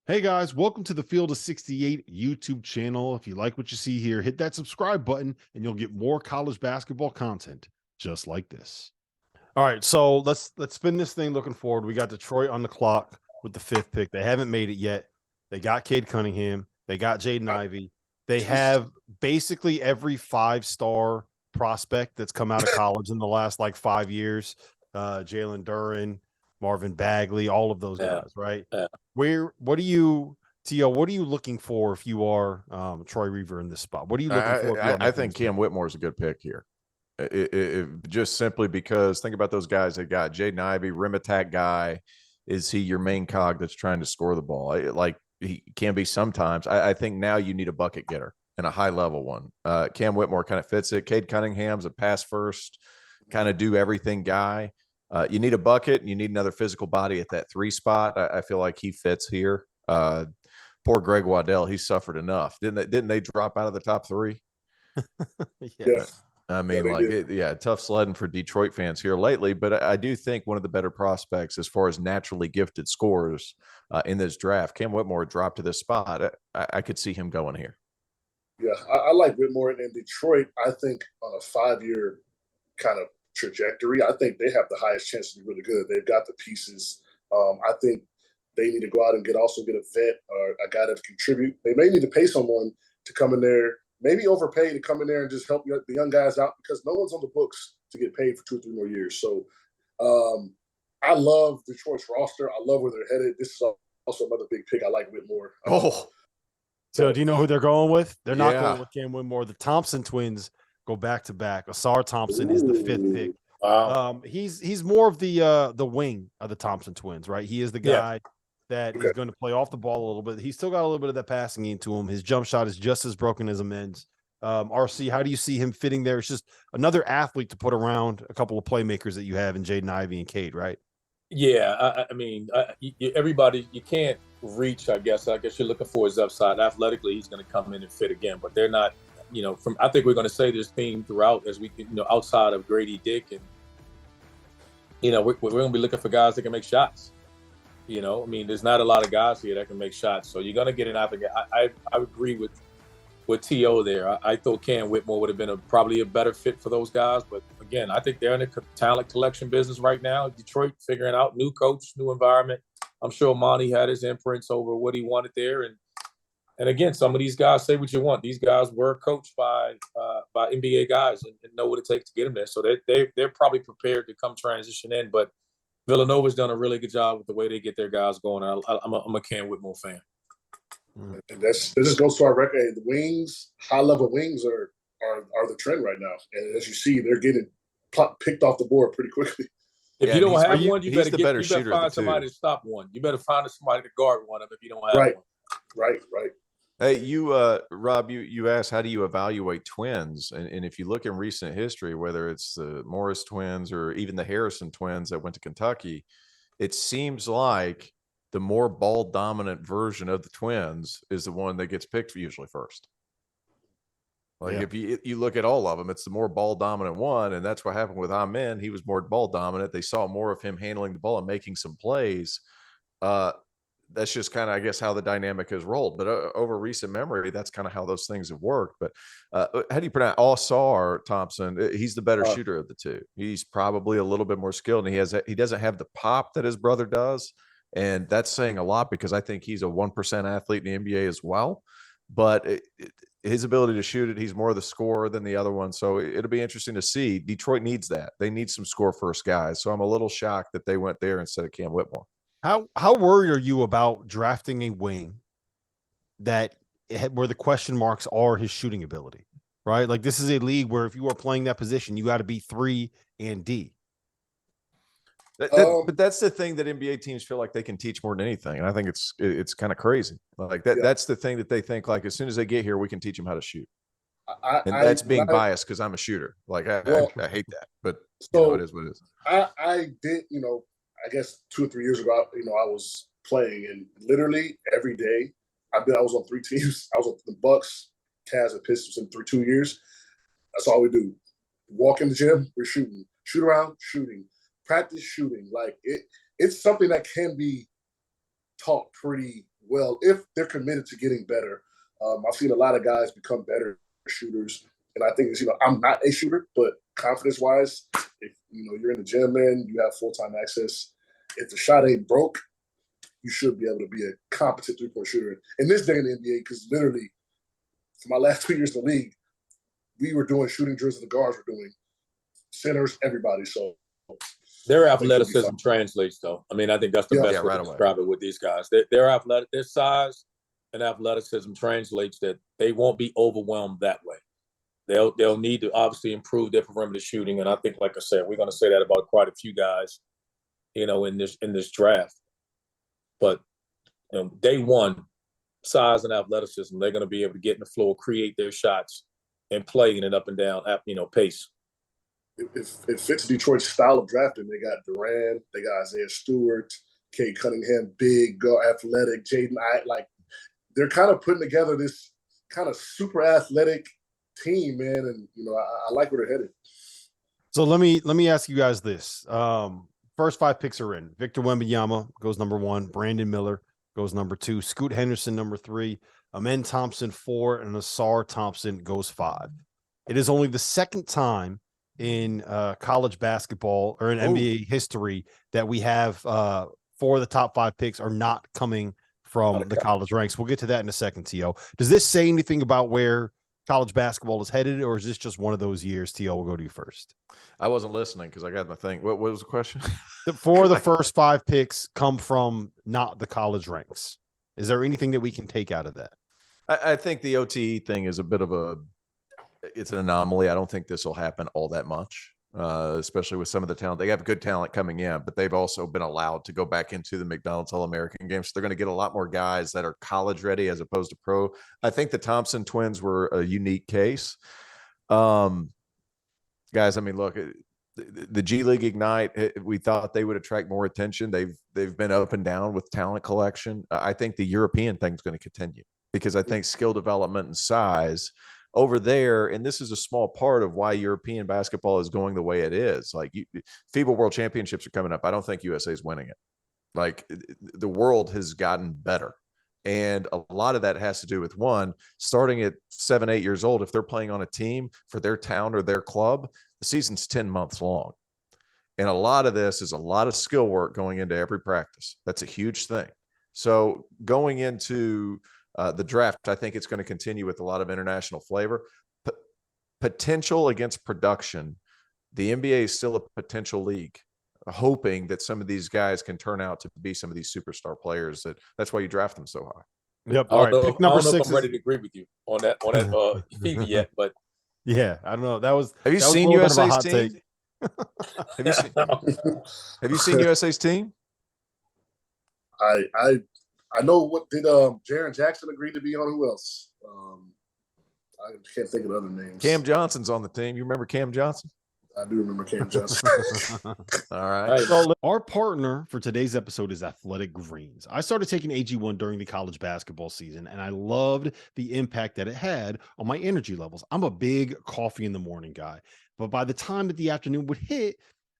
Hey guys, welcome to the Field of 68 YouTube channel. If you like what you see here, hit that subscribe button and you'll get more college basketball content just like this. All right, so let's spin this thing looking forward. We got Detroit on the clock with the fifth pick. They haven't made it yet. They got Cade Cunningham. They got Jaden Ivey. They have basically every five-star prospect that's come out of college in the last like 5 years. Jalen Duren, Marvin Bagley, all of those guys, right? Yeah. What are you, T.O., what are you looking for if you are Troy Reaver in this spot? What are you looking for? I think Cam Whitmore is a good pick here. Just simply because think about those guys that got Jaden Ivey, rim attack guy. Is he your main cog that's trying to score the ball? Like he can be sometimes. I think now you need a bucket getter and a high level one. Cam Whitmore kind of fits it. Cade Cunningham's a pass first, kind of do everything guy. You need a bucket and you need another physical body at that three spot. I feel like he fits here. Poor Greg Waddell, he suffered enough. Didn't they drop out of the top three? Yeah. I mean, tough sledding for Detroit fans here lately, but I do think one of the better prospects as far as naturally gifted scorers in this draft, Cam Whitmore dropped to this spot. I could see him going here. Yeah, I like Whitmore in Detroit. I think on a 5-year kind of trajectory, I think they have the highest chance to be really good. They've got the pieces. I think they need to go out and get a vet or a guy that contribute. They may need to pay someone to come in there, maybe overpay to come in there and just help the young guys out because no one's on the books to get paid for 2 or 3 more years. So I love Detroit's roster. I love where they're headed. This is also another big pick. I like Whitmore. So do you know who they're going with? They're not going with Cam Whitmore. The Thompson twins go back to back. Ausar Thompson is the fifth pick. Wow. He's more of the wing of the Thompson twins, right? He is the guy that is going to play off the ball a little bit. He's still got a little bit of that passing into him. His jump shot is just as broken as a men's. RC, how do you see him fitting there? It's just another athlete to put around a couple of playmakers that you have in Jaden Ivey and Cade, right? Yeah, I mean, everybody, you can't reach. I guess you're looking for his upside. Athletically, he's going to come in and fit again, but they're not. I think we're going to say this theme throughout as we, outside of Grady Dick, and we're going to be looking for guys that can make shots. I mean, there's not a lot of guys here that can make shots, so you're going to get an applicant. I agree with T.O. there. I thought Cam Whitmore would have been probably a better fit for those guys, but again, I think they're in the talent collection business right now. Detroit figuring out new coach, new environment. I'm sure Monty had his imprints over what he wanted there, and again, some of these guys, say what you want. These guys were coached by NBA guys and know what it takes to get them there. So they're probably prepared to come transition in. But Villanova's done a really good job with the way they get their guys going. I'm a Cam Whitmore fan. And that just goes to our record. The wings, high level wings, are the trend right now. And as you see, they're getting picked off the board pretty quickly. If you don't have one, you better find somebody to stop one. You better find somebody to guard one if you don't have one. Right. Hey, Rob, you asked how do you evaluate twins? And if you look in recent history, whether it's the Morris twins or even the Harrison twins that went to Kentucky, it seems like the more ball dominant version of the twins is the one that gets picked usually first. If you look at all of them, it's the more ball dominant one. And that's what happened with Amen. He was more ball dominant. They saw more of him handling the ball and making some plays. That's just kind of, I guess, how the dynamic has rolled. But over recent memory, that's kind of how those things have worked. But how do you pronounce Ausar Thompson? He's the better shooter of the two. He's probably a little bit more skilled, and he doesn't have the pop that his brother does. And that's saying a lot because I think he's a 1% athlete in the NBA as well. But his ability to shoot it, he's more of the scorer than the other one. So it'll be interesting to see. Detroit needs that. They need some score first guys. So I'm a little shocked that they went there instead of Cam Whitmore. How worried are you about drafting a wing where the question marks are his shooting ability, right? Like this is a league where if you are playing that position, you got to be 3 and D. But that's the thing that NBA teams feel like they can teach more than anything, and I think it's kind of crazy. Like that. Yeah. That's the thing that they think. Like as soon as they get here, we can teach them how to shoot. That's being biased because I'm a shooter. Like I hate that, but it is what it is. I did, I guess 2 or 3 years ago, I was playing, and literally every day, I was on 3 teams. I was on the Bucks, Cavs, and Pistons in 2 years. That's all we do. Walk in the gym, we're shooting. Shoot around, shooting. Practice shooting. Like it's something that can be taught pretty well if they're committed to getting better. I've seen a lot of guys become better shooters, and I think I'm not a shooter, but confidence-wise, if you're in the gym, man, you have full-time access. If the shot ain't broke, you should be able to be a competent three-point shooter in this day in the NBA. Because literally, for my last 2 years in the league, we were doing shooting drills, and the guards were doing centers, everybody. So their athleticism translates, though. I mean, I think that's the best way to describe it with these guys. They're athletic, their size and athleticism translates that they won't be overwhelmed that way. They'll need to obviously improve their perimeter shooting, and I think, like I said, we're going to say that about quite a few guys, in this draft. But day one, size and athleticism, they're going to be able to get in the floor, create their shots, and play in an up and down, pace. It fits Detroit's style of drafting. They got Durant, they got Isaiah Stewart, Cade Cunningham, big, athletic, Jaden. They're kind of putting together this kind of super athletic team, man, and I like where they're headed. So let me ask you guys this: first 5 picks are in. Victor Wembanyama goes number 1. Brandon Miller goes number 2. Scoot Henderson number 3. Amen Thompson 4, and Ausar Thompson goes 5. It is only the second time in college basketball or in NBA history that we have 4 of the top 5 picks are not coming from the college ranks. We'll get to that in a second, T.O. Does this say anything about where college basketball is headed, or is this just one of those years? T.O., we'll go to you first. I wasn't listening because I got my thing. What was the question? 4 of the first 5 picks come from not the college ranks. Is there anything that we can take out of that? I think the OTE thing is a bit of it's an anomaly. I don't think this will happen all that much, especially with some of the talent. They have good talent coming in, but they've also been allowed to go back into the McDonald's All-American game. So they're going to get a lot more guys that are college ready as opposed to pro. I think the Thompson twins were a unique case. Guys, I mean, look, the G League Ignite, we thought they would attract more attention. They've been up and down with talent collection. I think the European thing is going to continue because I think skill development and size over there, and this is a small part of why European basketball is going the way it is. Like FIBA World Championships are coming up. I don't think USA is winning it. Like the world has gotten better. And a lot of that has to do with, one, starting at 7, 8 years old, if they're playing on a team for their town or their club, the season's 10 months long. And a lot of this is a lot of skill work going into every practice. That's a huge thing. So going into the draft, I think it's going to continue with a lot of international flavor. Potential against production. The NBA is still a potential league, hoping that some of these guys can turn out to be some of these superstar players. That's why you draft them so high. Yep. All right. Pick number 6. If I'm ready to agree with you on that FIBA yet, but yeah, I don't know. Have you seen USA's team? Have you seen USA's team? I know what did Jaren Jackson agree to be on. Who else? I can't think of other names. Cam Johnson's on the team. You remember Cam Johnson? I do remember Cam Johnson. All right. So our partner for today's episode is Athletic Greens. I started taking AG1 during the college basketball season, and I loved the impact that it had on my energy levels. I'm a big coffee in the morning guy, but by the time that the afternoon would hit,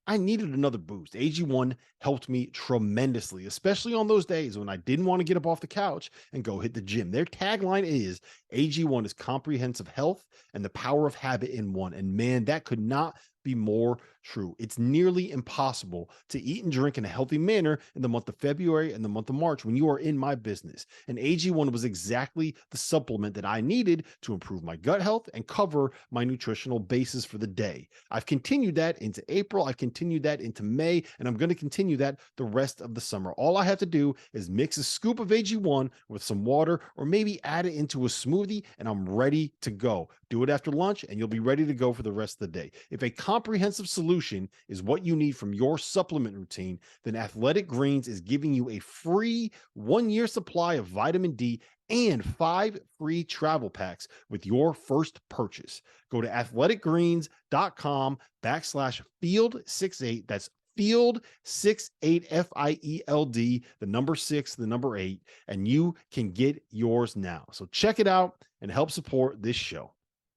I needed another boost. AG1 helped me tremendously, especially on those days when I didn't want to get up off the couch and go hit the gym. Their tagline is AG1 is comprehensive health and the power of habit in one. And man, that could not be more true. It's nearly impossible to eat and drink in a healthy manner in the month of February and the month of March when you are in my business. And AG1 was exactly the supplement that I needed to improve my gut health and cover my nutritional basis for the day. I've continued that into April. I've continued that into May, and I'm going to continue that the rest of the summer. All I have to do is mix a scoop of AG1 with some water or maybe add it into a smoothie, and I'm ready to go. Do it after lunch, and you'll be ready to go for the rest of the day. If a comprehensive solution is what you need from your supplement routine, then Athletic Greens is giving you a free 1-year supply of vitamin D and 5 free travel packs with your first purchase. Go to athleticgreens.com/field68. That's field 68 FIELD, the number 6, the number 8, and you can get yours now. So check it out and help support this show.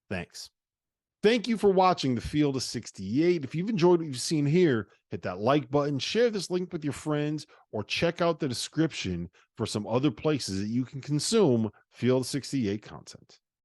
Thanks. Thank you for watching the Field of 68. If you've enjoyed what you've seen here, hit that like button, share this link with your friends, or check out the description for some other places that you can consume Field 68 content.